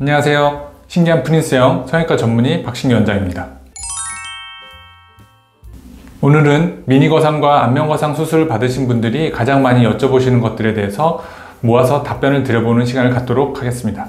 안녕하세요. 신기한 프린스형 성형외과 전문의 박신규 원장입니다. 오늘은 미니거상과 안면거상 수술을 받으신 분들이 가장 많이 여쭤보시는 것들에 대해서 모아서 답변을 드려보는 시간을 갖도록 하겠습니다.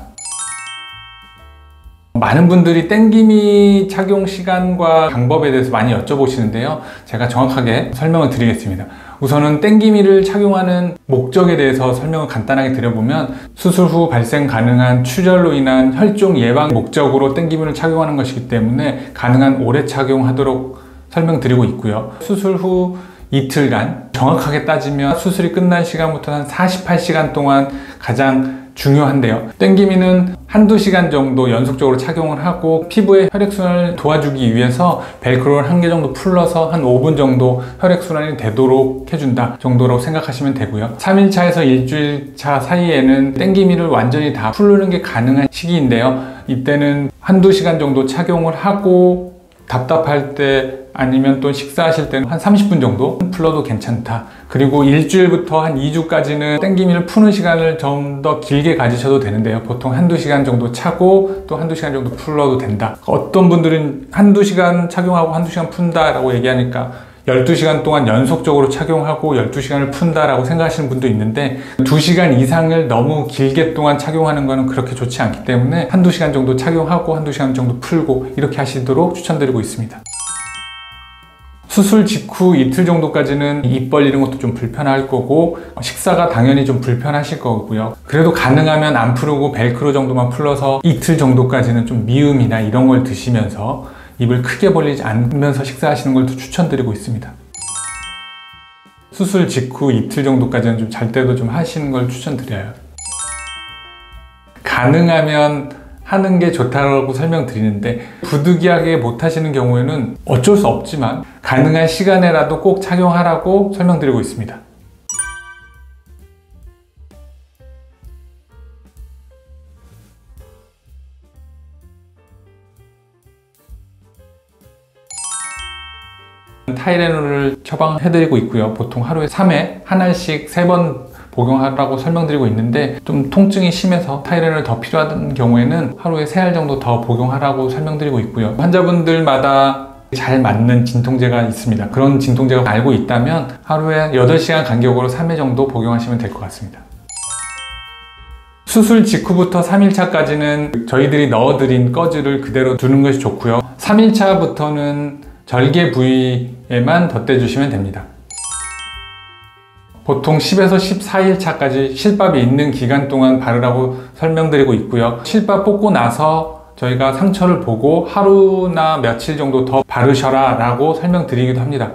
많은 분들이 땡기미 착용 시간과 방법에 대해서 많이 여쭤보시는데요. 제가 정확하게 설명을 드리겠습니다. 우선은 땡기미를 착용하는 목적에 대해서 설명을 간단하게 드려보면 수술 후 발생 가능한 출혈로 인한 혈종 예방 목적으로 땡기미를 착용하는 것이기 때문에 가능한 오래 착용하도록 설명드리고 있고요. 수술 후 이틀간, 정확하게 따지면 수술이 끝난 시간부터 한 48시간 동안 가장 중요한데요. 땡기미는 한두 시간 정도 연속적으로 착용을 하고 피부의 혈액순환을 도와주기 위해서 벨크로를 한 개 정도 풀러서 한 5분 정도 혈액순환이 되도록 해준다 정도로 생각하시면 되고요. 3일차에서 일주일차 사이에는 땡기미를 완전히 다 풀르는 게 가능한 시기인데요. 이때는 한두 시간 정도 착용을 하고 답답할 때 아니면 또 식사하실 때는 한 30분 정도 풀러도 괜찮다. 그리고 일주일부터 한 2주까지는 땡기미를 푸는 시간을 좀 더 길게 가지셔도 되는데요. 보통 한두 시간 정도 차고 또 한두 시간 정도 풀러도 된다. 어떤 분들은 한두 시간 착용하고 한두 시간 푼다 라고 얘기하니까 12시간 동안 연속적으로 착용하고 12시간을 푼다 라고 생각하시는 분도 있는데 2시간 이상을 너무 길게 동안 착용하는 것은 그렇게 좋지 않기 때문에 한두 시간 정도 착용하고 한두 시간 정도 풀고 이렇게 하시도록 추천드리고 있습니다. 수술 직후 이틀 정도까지는 입 벌리는 것도 좀 불편할 거고 식사가 당연히 좀 불편하실 거고요. 그래도 가능하면 안 풀고 벨크로 정도만 풀러서 이틀 정도까지는 좀 미음이나 이런 걸 드시면서 입을 크게 벌리지 않으면서 식사하시는 걸 더 추천드리고 있습니다. 수술 직후 이틀 정도까지는 좀 잘 때도 좀 하시는 걸 추천드려요. 가능하면 하는 게 좋다고 설명드리는데 부득이하게 못 하시는 경우에는 어쩔 수 없지만 가능한 시간에라도 꼭 착용하라고 설명드리고 있습니다. 타이레놀을 처방해드리고 있고요. 보통 하루에 3회 한 알씩 3번 복용하라고 설명드리고 있는데 좀 통증이 심해서 타이레놀이 더 필요한 경우에는 하루에 3알 정도 더 복용하라고 설명드리고 있고요. 환자분들마다 잘 맞는 진통제가 있습니다. 그런 진통제가 알고 있다면 하루에 8시간 간격으로 3회 정도 복용하시면 될 것 같습니다. 수술 직후부터 3일차까지는 저희들이 넣어드린 꺼즈를 그대로 두는 것이 좋고요. 3일차부터는 절개 부위에만 덧대주시면 됩니다. 보통 10에서 14일차까지 실밥이 있는 기간 동안 바르라고 설명드리고 있고요. 실밥 뽑고 나서 저희가 상처를 보고 하루나 며칠 정도 더 바르셔라 라고 설명드리기도 합니다.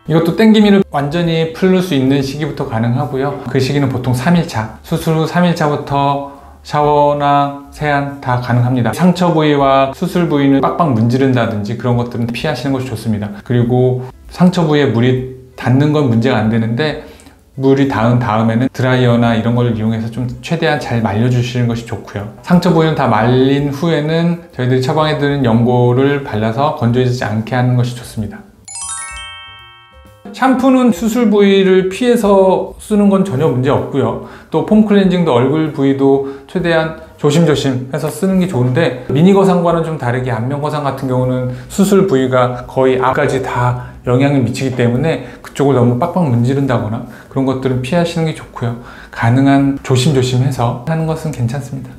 이것도 땡기미를 완전히 풀릴 수 있는 시기부터 가능하고요. 그 시기는 보통 3일차, 수술 후 3일차부터 샤워나 세안 다 가능합니다. 상처 부위와 수술 부위를 빡빡 문지른다든지 그런 것들은 피하시는 것이 좋습니다. 그리고 상처 부위에 물이 닿는 건 문제가 안 되는데 물이 닿은 다음에는 드라이어나 이런 걸 이용해서 좀 최대한 잘 말려주시는 것이 좋고요. 상처 부위는 다 말린 후에는 저희들이 처방해드린 연고를 발라서 건조해지지 않게 하는 것이 좋습니다. 샴푸는 수술 부위를 피해서 쓰는 건 전혀 문제 없고요. 또 폼 클렌징도 얼굴 부위도 최대한 조심조심 해서 쓰는 게 좋은데 미니거상과는 좀 다르게 안면거상 같은 경우는 수술 부위가 거의 앞까지 다 영향을 미치기 때문에 그쪽을 너무 빡빡 문지른다거나 그런 것들은 피하시는 게 좋고요. 가능한 조심조심 해서 하는 것은 괜찮습니다.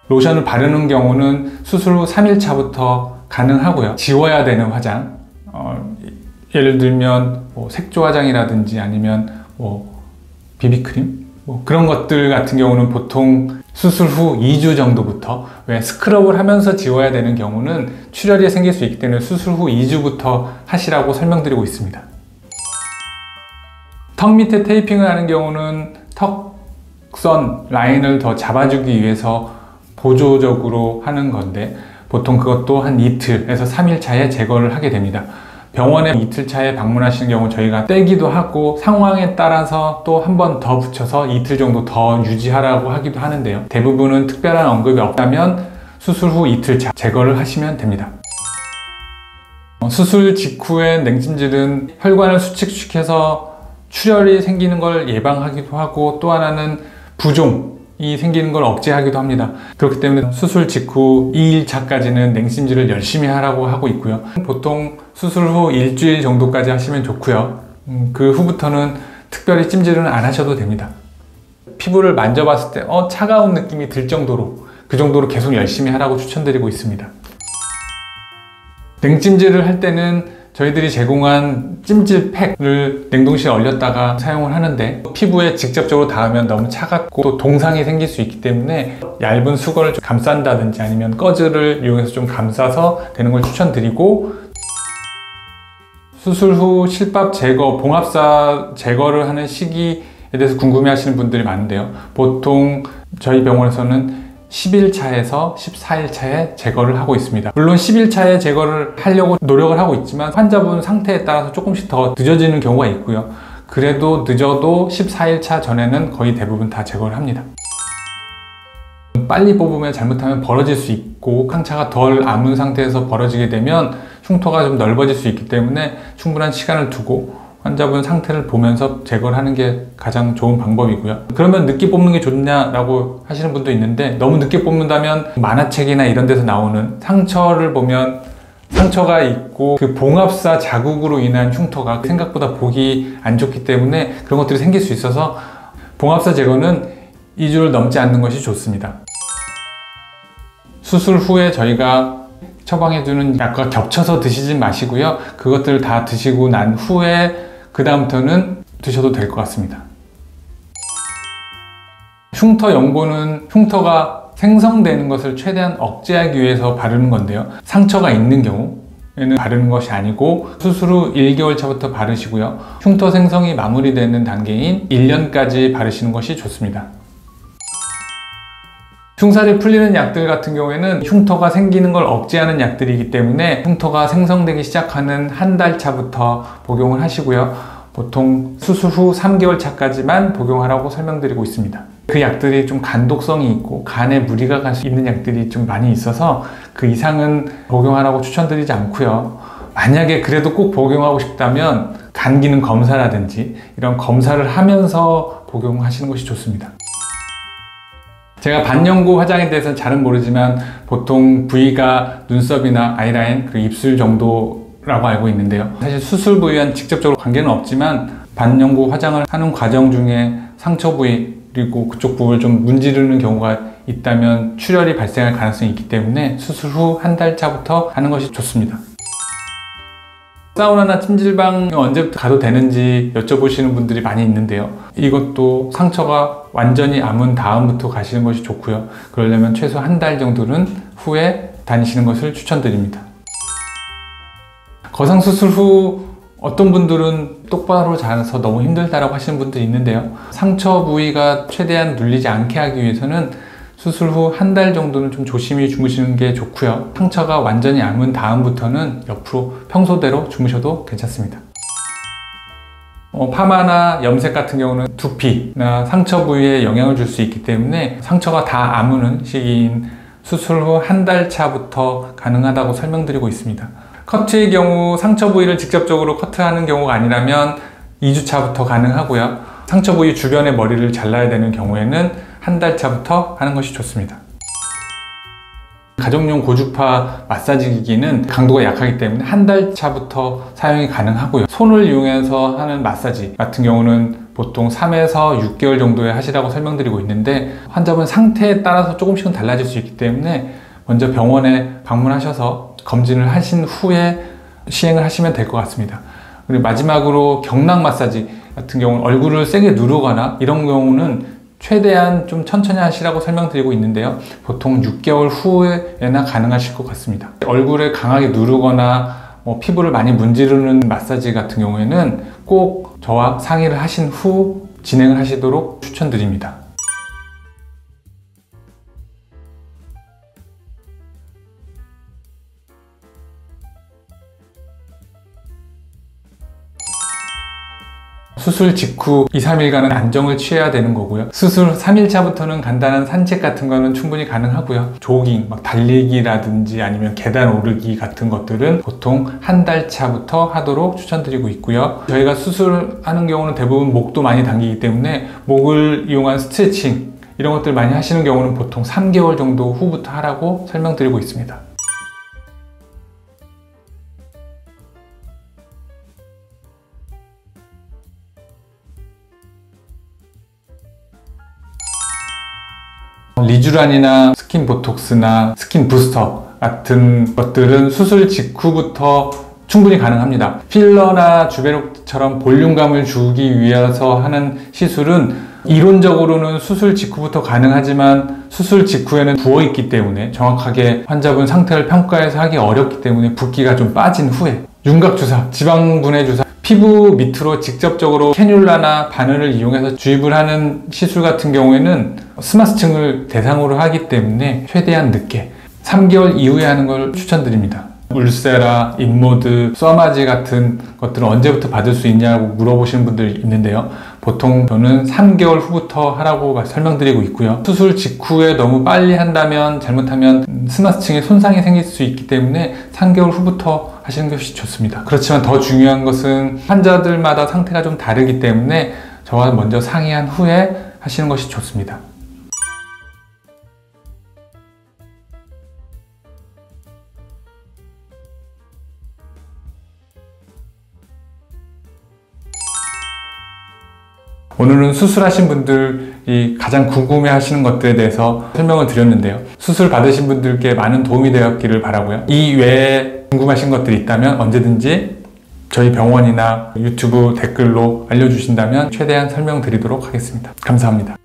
로션을 바르는 경우는 수술 후 3일차부터 가능하고요. 지워야 되는 화장, 예를 들면 색조 화장이라든지 아니면 비비크림 그런 것들 같은 경우는 보통 수술 후 2주 정도부터, 왜 스크럽을 하면서 지워야 되는 경우는 출혈이 생길 수 있기 때문에 수술 후 2주부터 하시라고 설명드리고 있습니다. 턱 밑에 테이핑을 하는 경우는 턱선 라인을 더 잡아주기 위해서 보조적으로 하는 건데 보통 그것도 한 이틀에서 3일차에 제거를 하게 됩니다. 병원에 이틀차에 방문하시는 경우 저희가 떼기도 하고 상황에 따라서 또 한 번 더 붙여서 이틀 정도 더 유지하라고 하기도 하는데요. 대부분은 특별한 언급이 없다면 수술 후 이틀차 제거를 하시면 됩니다. 수술 직후에 냉찜질은 혈관을 수축시켜서 출혈이 생기는 걸 예방하기도 하고 또 하나는 부종, 이 생기는 걸 억제하기도 합니다. 그렇기 때문에 수술 직후 2일차까지는 냉찜질을 열심히 하라고 하고 있고요. 보통 수술 후 일주일 정도까지 하시면 좋고요. 그 후부터는 특별히 찜질은 안 하셔도 됩니다. 피부를 만져봤을 때 차가운 느낌이 들 정도로, 그 정도로 계속 열심히 하라고 추천드리고 있습니다. 냉찜질을 할 때는 저희들이 제공한 찜질팩을 냉동실에 얼렸다가 사용을 하는데, 피부에 직접적으로 닿으면 너무 차갑고 또 동상이 생길 수 있기 때문에 얇은 수건을 좀 감싼다든지 아니면 꺼즈를 이용해서 좀 감싸서 되는 걸 추천드리고, 수술 후 실밥 제거, 봉합사 제거를 하는 시기에 대해서 궁금해 하시는 분들이 많은데요. 보통 저희 병원에서는 10일차에서 14일차에 제거를 하고 있습니다. 물론 10일차에 제거를 하려고 노력을 하고 있지만 환자분 상태에 따라서 조금씩 더 늦어지는 경우가 있고요. 그래도 늦어도 14일차 전에는 거의 대부분 다 제거를 합니다. 빨리 뽑으면 잘못하면 벌어질 수 있고, 상처가 덜 아문 상태에서 벌어지게 되면 흉터가 좀 넓어질 수 있기 때문에 충분한 시간을 두고 환자분 상태를 보면서 제거를 하는 게 가장 좋은 방법이고요. 그러면 늦게 뽑는 게 좋냐라고 하시는 분도 있는데, 너무 늦게 뽑는다면 만화책이나 이런 데서 나오는 상처를 보면 상처가 있고 그 봉합사 자국으로 인한 흉터가 생각보다 보기 안 좋기 때문에 그런 것들이 생길 수 있어서 봉합사 제거는 2주를 넘지 않는 것이 좋습니다. 수술 후에 저희가 처방해주는 약과 겹쳐서 드시지 마시고요. 그것들을 다 드시고 난 후에 그 다음부터는 드셔도 될 것 같습니다. 흉터 연고는 흉터가 생성되는 것을 최대한 억제하기 위해서 바르는 건데요. 상처가 있는 경우에는 바르는 것이 아니고 수술 후 1개월 차부터 바르시고요. 흉터 생성이 마무리되는 단계인 1년까지 바르시는 것이 좋습니다. 흉살이 풀리는 약들 같은 경우에는 흉터가 생기는 걸 억제하는 약들이기 때문에 흉터가 생성되기 시작하는 한 달 차부터 복용을 하시고요. 보통 수술 후 3개월 차까지만 복용하라고 설명드리고 있습니다. 그 약들이 좀 간독성이 있고 간에 무리가 갈 수 있는 약들이 좀 많이 있어서 그 이상은 복용하라고 추천드리지 않고요. 만약에 그래도 꼭 복용하고 싶다면 간 기능 검사라든지 이런 검사를 하면서 복용하시는 것이 좋습니다. 제가 반연고 화장에 대해서는 잘은 모르지만 보통 부위가 눈썹이나 아이라인 그리고 입술 정도라고 알고 있는데요. 사실 수술 부위와는 직접적으로 관계는 없지만 반연고 화장을 하는 과정 중에 상처 부위 그리고 그쪽 부위를 좀 문지르는 경우가 있다면 출혈이 발생할 가능성이 있기 때문에 수술 후 한 달 차부터 하는 것이 좋습니다. 사우나나 찜질방 언제부터 가도 되는지 여쭤보시는 분들이 많이 있는데요. 이것도 상처가 완전히 아문 다음부터 가시는 것이 좋고요. 그러려면 최소 한 달 정도는 후에 다니시는 것을 추천드립니다. 거상수술 후 어떤 분들은 똑바로 자라서 너무 힘들다라고 하시는 분들이 있는데요. 상처 부위가 최대한 눌리지 않게 하기 위해서는 수술 후 한 달 정도는 좀 조심히 주무시는 게 좋고요. 상처가 완전히 아문 다음부터는 옆으로 평소대로 주무셔도 괜찮습니다. 파마나 염색 같은 경우는 두피나 상처 부위에 영향을 줄 수 있기 때문에 상처가 다 아무는 시기인 수술 후 한 달 차부터 가능하다고 설명드리고 있습니다. 커트의 경우 상처 부위를 직접적으로 커트하는 경우가 아니라면 2주 차부터 가능하고요. 상처 부위 주변에 머리를 잘라야 되는 경우에는 한 달 차부터 하는 것이 좋습니다. 가정용 고주파 마사지 기기는 강도가 약하기 때문에 한 달 차부터 사용이 가능하고요. 손을 이용해서 하는 마사지 같은 경우는 보통 3에서 6개월 정도에 하시라고 설명드리고 있는데 환자분 상태에 따라서 조금씩은 달라질 수 있기 때문에 먼저 병원에 방문하셔서 검진을 하신 후에 시행을 하시면 될 것 같습니다. 그리고 마지막으로 경락 마사지 같은 경우는 얼굴을 세게 누르거나 이런 경우는 최대한 좀 천천히 하시라고 설명드리고 있는데요. 보통 6개월 후에나 가능하실 것 같습니다. 얼굴을 강하게 누르거나 피부를 많이 문지르는 마사지 같은 경우에는 꼭 저와 상의를 하신 후 진행을 하시도록 추천드립니다. 수술 직후 2-3일간은 안정을 취해야 되는 거고요. 수술 3일차부터는 간단한 산책 같은 거는 충분히 가능하고요. 조깅, 달리기라든지 아니면 계단 오르기 같은 것들은 보통 한 달 차부터 하도록 추천드리고 있고요. 저희가 수술하는 경우는 대부분 목도 많이 당기기 때문에 목을 이용한 스트레칭 이런 것들 많이 하시는 경우는 보통 3개월 정도 후부터 하라고 설명드리고 있습니다. 리쥬란이나 스킨 보톡스나 스킨 부스터 같은 것들은 수술 직후부터 충분히 가능합니다. 필러나 주베록처럼 볼륨감을 주기 위해서 하는 시술은 이론적으로는 수술 직후부터 가능하지만 수술 직후에는 부어있기 때문에 정확하게 환자분 상태를 평가해서 하기 어렵기 때문에 붓기가 좀 빠진 후에 윤곽주사, 지방분해주사, 피부 밑으로 직접적으로 캐뉼라나 바늘을 이용해서 주입을 하는 시술 같은 경우에는 스마스층을 대상으로 하기 때문에 최대한 늦게 3개월 이후에 하는 걸 추천드립니다. 울세라, 인모드, 쏘아마지 같은 것들은 언제부터 받을 수 있냐고 물어보시는 분들이 있는데요. 보통 저는 3개월 후부터 하라고 설명드리고 있고요. 수술 직후에 너무 빨리 한다면 잘못하면 스마스층에 손상이 생길 수 있기 때문에 3개월 후부터 하시는 것이 좋습니다. 그렇지만 더 중요한 것은 환자들마다 상태가 좀 다르기 때문에 저와 먼저 상의한 후에 하시는 것이 좋습니다. 오늘은 수술하신 분들이 가장 궁금해 하시는 것들에 대해서 설명을 드렸는데요. 수술 받으신 분들께 많은 도움이 되었기를 바라고요. 이 외에 궁금하신 것들이 있다면 언제든지 저희 병원이나 유튜브 댓글로 알려주신다면 최대한 설명드리도록 하겠습니다. 감사합니다.